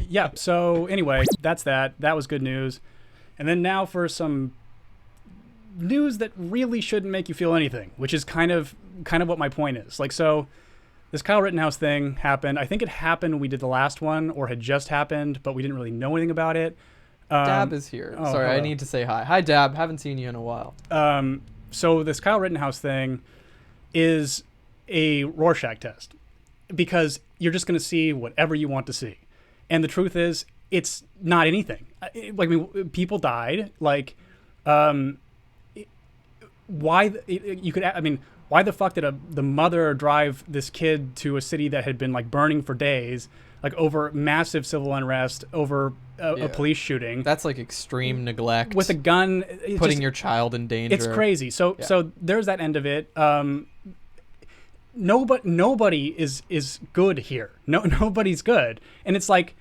Yeah, so anyway, that's that. That was good news. And then now for some news that really shouldn't make you feel anything, which is kind of what my point is. Like, so this Kyle Rittenhouse thing happened. I think it happened when we did the last one, or had just happened, but we didn't really know anything about it. Dab is here. Sorry, hello. I need to say hi. Hi, Dab. Haven't seen you in a while. So this Kyle Rittenhouse thing is a Rorschach test, because you're just going to see whatever you want to see. And the truth is, it's not anything. Like, I mean, people died. Like, why why the fuck did the mother drive this kid to a city that had been like burning for days, like over massive civil unrest, over a police shooting? That's like extreme neglect with a gun, putting your child in danger. It's crazy. So there's that end of it. Nobody is good here. Nobody's good, and it's like,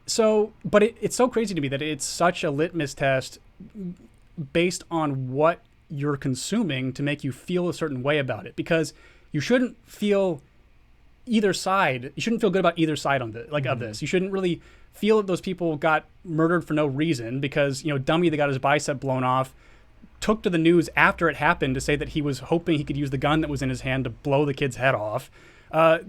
so. But it's so crazy to me that it's such a litmus test based on what you're consuming to make you feel a certain way about it, because you shouldn't feel either side. You shouldn't feel good about either side on of this. You shouldn't really feel that those people got murdered for no reason, because, you know, dummy that got his bicep blown off took to the news after it happened to say that he was hoping he could use the gun that was in his hand to blow the kid's head off. I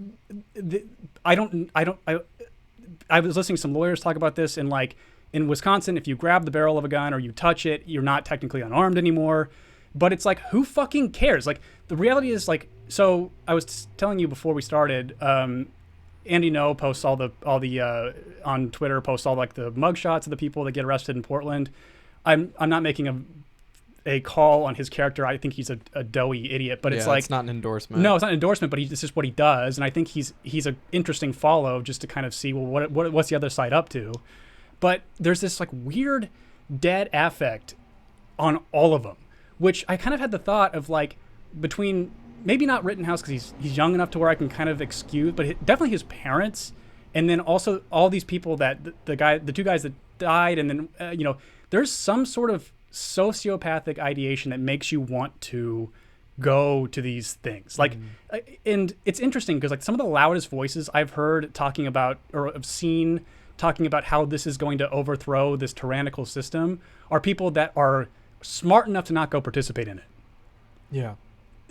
was listening to some lawyers talk about this, and like in Wisconsin, if you grab the barrel of a gun or you touch it, you're not technically unarmed anymore. But it's like, who fucking cares? Like, the reality is, like, so I was telling you before we started, Andy No posts all the on Twitter, posts all like the mugshots of the people that get arrested in Portland. I'm not making a call on his character. I think he's a doughy idiot, but it's like, it's not an endorsement. No, it's not an endorsement, but it's just what he does, and I think he's an interesting follow, just to kind of see, well, what's the other side up to. But there's this like weird dead affect on all of them, which I kind of had the thought of, like, between maybe not Rittenhouse because he's young enough to where I can kind of excuse, but definitely his parents, and then also all these people that the two guys that died, and then there's some sort of sociopathic ideation that makes you want to go to these things. Like, and it's interesting because like some of the loudest voices I've heard talking about, or have seen talking about how this is going to overthrow this tyrannical system, are people that are smart enough to not go participate in it. Yeah.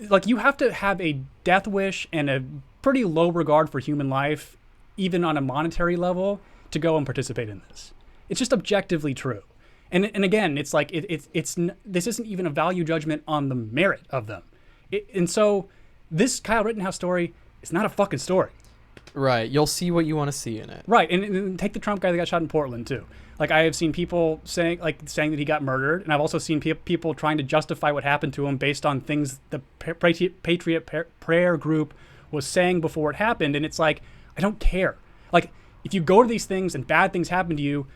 Like, you have to have a death wish and a pretty low regard for human life, even on a monetary level, to go and participate in this. It's just objectively true. And again, it's like, this isn't even a value judgment on the merit of them. And so this Kyle Rittenhouse story is not a fucking story. Right. You'll see what you want to see in it. Right. And take the Trump guy that got shot in Portland too. Like, I have seen people saying that he got murdered, and I've also seen people trying to justify what happened to him based on things the Patriot Prayer group was saying before it happened. And it's like, I don't care. Like, if you go to these things and bad things happen to you,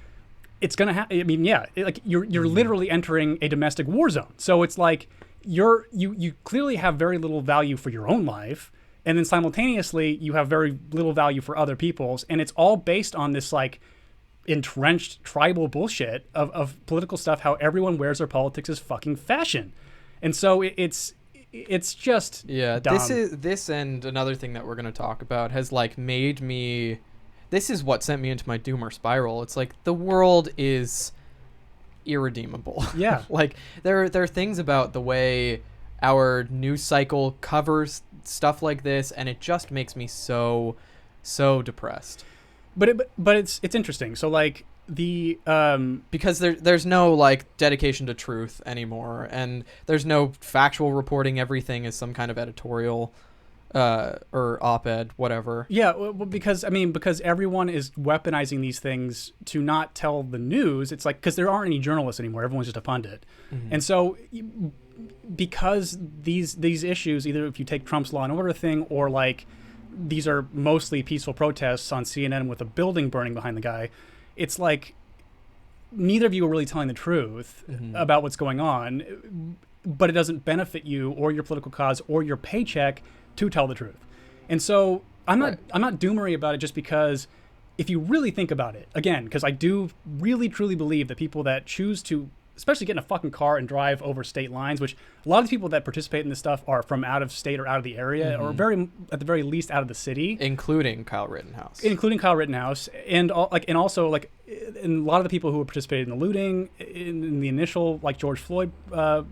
it's gonna happen. I mean, yeah, like you're literally entering a domestic war zone. So it's like you clearly have very little value for your own life, and then simultaneously you have very little value for other people's, and it's all based on this like entrenched tribal bullshit of political stuff, how everyone wears their politics as fucking fashion. And so it's just dumb. This and another thing that we're going to talk about has like made me, this is what sent me into my doomer spiral. It's like, the world is irredeemable. Yeah. Like there are things about the way our news cycle covers stuff like this, and it just makes me so depressed. But it's interesting. So like the because there's no like dedication to truth anymore, and there's no factual reporting. Everything is some kind of editorial or op-ed, whatever. Yeah, well, because everyone is weaponizing these things to not tell the news. It's like, because there aren't any journalists anymore. Everyone's just a pundit. Mm-hmm. And so because these issues, either if you take Trump's Law and Order thing, or like these are mostly peaceful protests on CNN with a building burning behind the guy, it's like neither of you are really telling the truth about what's going on, but it doesn't benefit you or your political cause or your paycheck to tell the truth. And so I'm not doomery about it, just because if you really think about it, again, because I do really truly believe that people that choose to especially get in a fucking car and drive over state lines, which a lot of the people that participate in this stuff are from out of state or out of the area, or at the very least out of the city, including Kyle Rittenhouse, and also a lot of the people who participated in the looting in the initial like George Floyd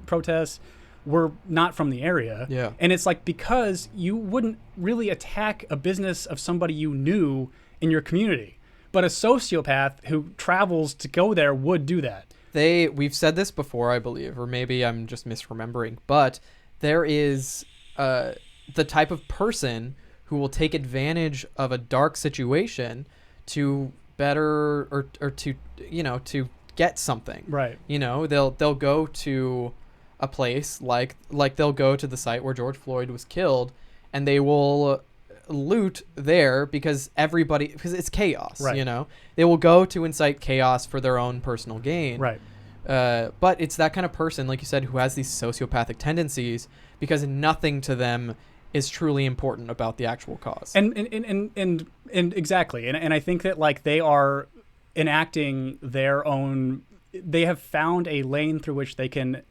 protests were not from the area. Yeah. And it's like, because you wouldn't really attack a business of somebody you knew in your community, but a sociopath who travels to go there would do that. We've said this before, I believe, or maybe I'm just misremembering, but there is the type of person who will take advantage of a dark situation to better or to get something. Right. They'll go to a place like they'll go to the site where George Floyd was killed, and they will loot there because it's chaos. Right. They will go to incite chaos for their own personal gain. Right. But it's that kind of person, like you said, who has these sociopathic tendencies because nothing to them is truly important about the actual cause. And exactly. And I think that like they are enacting their own. They have found a lane through which they can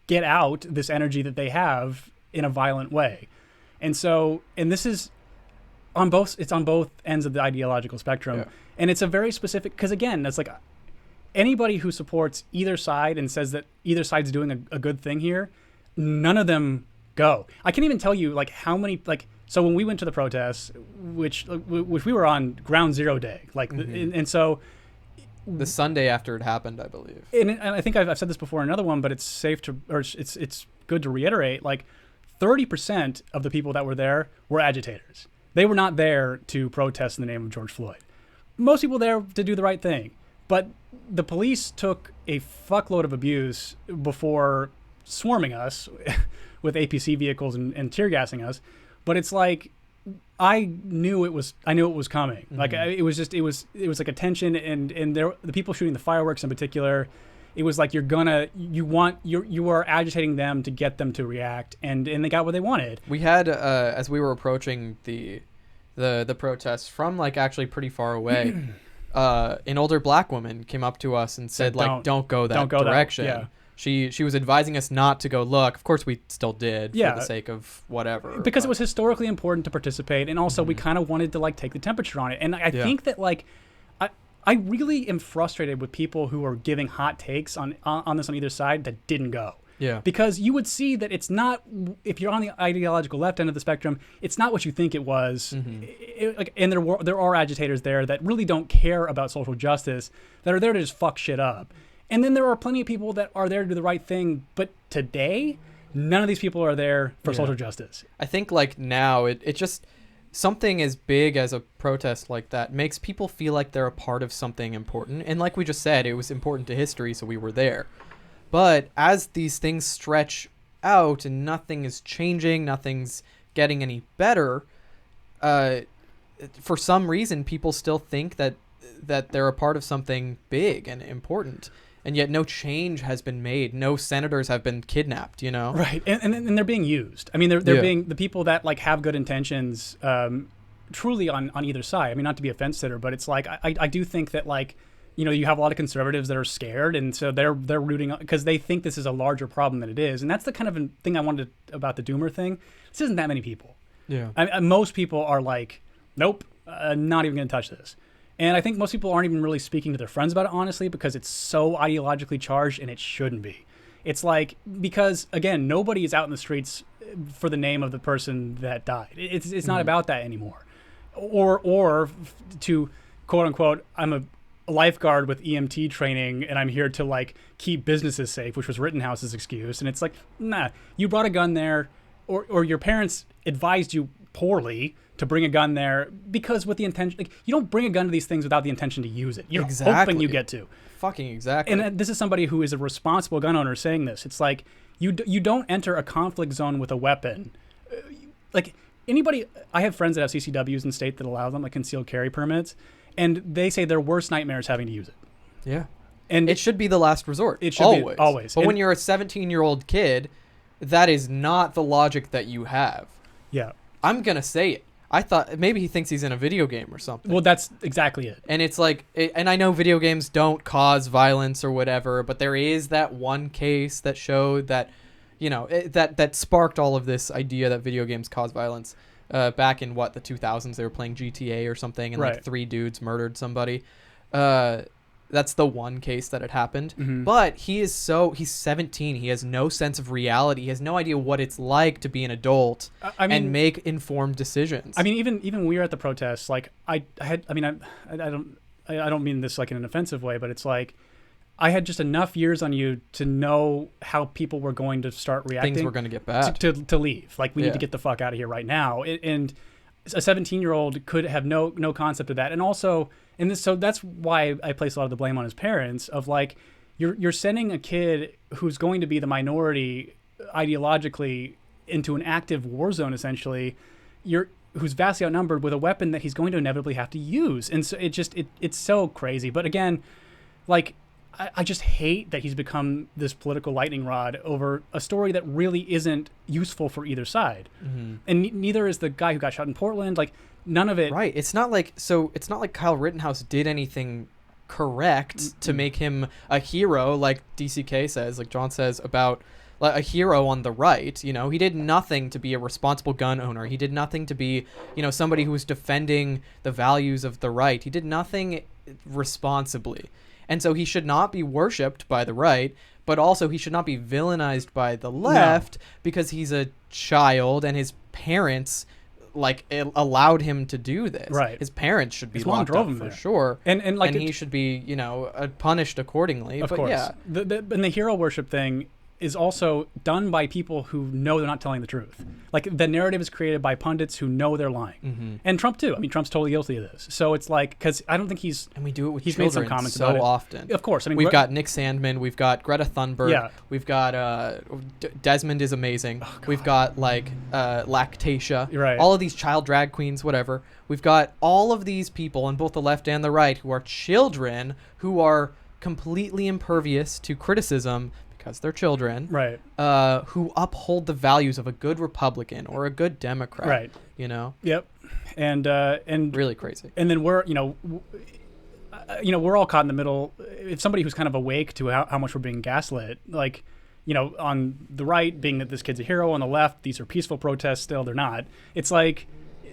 get out this energy that they have in a violent way. And this is on both ends of the ideological spectrum. Yeah. And it's a very specific, because again, it's like anybody who supports either side and says that either side's doing a good thing here, none of them go. I can't even tell you like how many, like, so when we went to the protests, which we were on ground zero day, like, and so the Sunday after it happened, I believe. And I think I've said this before in another one, but it's good to reiterate. Like 30% of the people that were there were agitators. They were not there to protest in the name of George Floyd. Most people there to do the right thing. But the police took a fuckload of abuse before swarming us with APC vehicles and tear gassing us. But it's like, I knew it was coming. Mm-hmm. Like it was like a tension, and the people shooting the fireworks in particular, it was like you are agitating them to get them to react, and they got what they wanted. We had as we were approaching the protests from like actually pretty far away, an older black woman came up to us and said like, don't go that direction. Yeah. She was advising us not to go look. Of course, we still did for the sake of whatever. Because it was historically important to participate, and also we kind of wanted to like take the temperature on it. And I think that like I really am frustrated with people who are giving hot takes on this on either side that didn't go. Yeah. Because you would see that it's not, if you're on the ideological left end of the spectrum, it's not what you think it was. Mm-hmm. And there are agitators there that really don't care about social justice, that are there to just fuck shit up. And then there are plenty of people that are there to do the right thing. But today, none of these people are there for social justice. I think like now it just, something as big as a protest like that makes people feel like they're a part of something important. And like we just said, it was important to history, so we were there. But as these things stretch out and nothing is changing, nothing's getting any better, for some reason, people still think that they're a part of something big and important. And yet no change has been made. No senators have been kidnapped, Right. And they're being used. I mean, they're being, the people that like have good intentions truly on either side. I mean, not to be a fence sitter, but it's like, I do think that like, you have a lot of conservatives that are scared, and so they're rooting because they think this is a larger problem than it is. And that's the kind of thing I wanted about the Doomer thing. This isn't that many people. Yeah. Most people are like, nope, not even going to touch this. And I think most people aren't even really speaking to their friends about it, honestly, because it's so ideologically charged, and it shouldn't be. It's like, because, again, nobody is out in the streets for the name of the person that died. It's not about that anymore. Or to, quote unquote, I'm a lifeguard with EMT training, and I'm here to, like, keep businesses safe, which was Rittenhouse's excuse. And it's like, nah, you brought a gun there, or your parents advised you poorly to bring a gun there because with the intention, like, you don't bring a gun to these things without the intention to use it. You're hoping you get to. Fucking exactly. And this is somebody who is a responsible gun owner saying this. It's like, you don't enter a conflict zone with a weapon. Like, anybody, I have friends that have CCWs in state that allow them, like, concealed carry permits, and they say their worst nightmare is having to use it. Yeah. And it should be the last resort. It should be always. But when you're a 17-year-old kid, that is not the logic that you have. Yeah. I'm going to say it. I thought maybe he thinks he's in a video game or something. Well, that's exactly it. And it's like, and I know video games don't cause violence or whatever, but there is that one case that showed that, you know, that sparked all of this idea that video games cause violence. Back in the 2000s, they were playing GTA or something, and like 3 dudes murdered somebody. That's the one case that had happened. Mm-hmm. But he's 17. He has no sense of reality. He has no idea what it's like to be an adult and make informed decisions. I mean, even when we were at the protests, like I don't mean this like in an offensive way, but it's like I had just enough years on you to know how people were going to start reacting. Things were going to get bad. To leave. Like, we need to get the fuck out of here right now. And a 17-year-old could have no concept of that. And also, so that's why I place a lot of the blame on his parents of like, you're sending a kid who's going to be the minority ideologically into an active war zone, essentially, who's vastly outnumbered with a weapon that he's going to inevitably have to use. And so it's so crazy. But again, like, I just hate that he's become this political lightning rod over a story that really isn't useful for either side. Mm-hmm. And neither is the guy who got shot in Portland. Like, none of it. Right. It's not like Kyle Rittenhouse did anything correct to make him a hero, like DCK says, like John says, about like a hero on the right. You know, he did nothing to be a responsible gun owner. He did nothing to be, you know, somebody who was defending the values of the right. He did nothing responsibly. And so he should not be worshipped by the right, but also he should not be villainized by the left because he's a child and his parents like allowed him to do this. Right. His parents should be locked up for sure. And he should be, you know, punished accordingly. Of course. Yeah. And the hero worship thing is also done by people who know they're not telling the truth. Like, the narrative is created by pundits who know they're lying. Mm-hmm. And Trump too. I mean, Trump's totally guilty of this. So it's like, because I don't think and we do it with he's children made some comments so about it. often. Of course. I mean, we've got Nick Sandmann, we've got Greta Thunberg, we've got Desmond is amazing. We've got like Lactatia, right. All of these child drag queens, whatever. We've got all of these people on both the left and the right who are children who are completely impervious to criticism because they're children, right? Who uphold the values of a good Republican or a good Democrat, right? You know. Yep. And really crazy. And then we're all caught in the middle. If somebody who's kind of awake to how much we're being gaslit, like, you know, on the right, being that this kid's a hero, on the left, these are peaceful protests. Still, they're not. It's like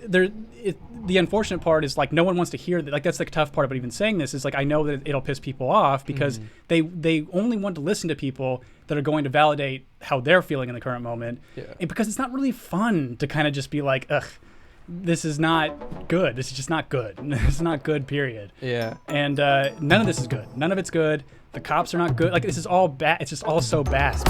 the unfortunate part is like no one wants to hear that. Like, that's the tough part about even saying this is like I know that it'll piss people off because they only want to listen to people that are going to validate how they're feeling in the current moment. Yeah. And because it's not really fun to kind of just be like, ugh, this is not good. This is just not good. This is not good, period. Yeah. And none of this is good. None of it's good. The cops are not good. Like, this is all bad. It's just all so bad.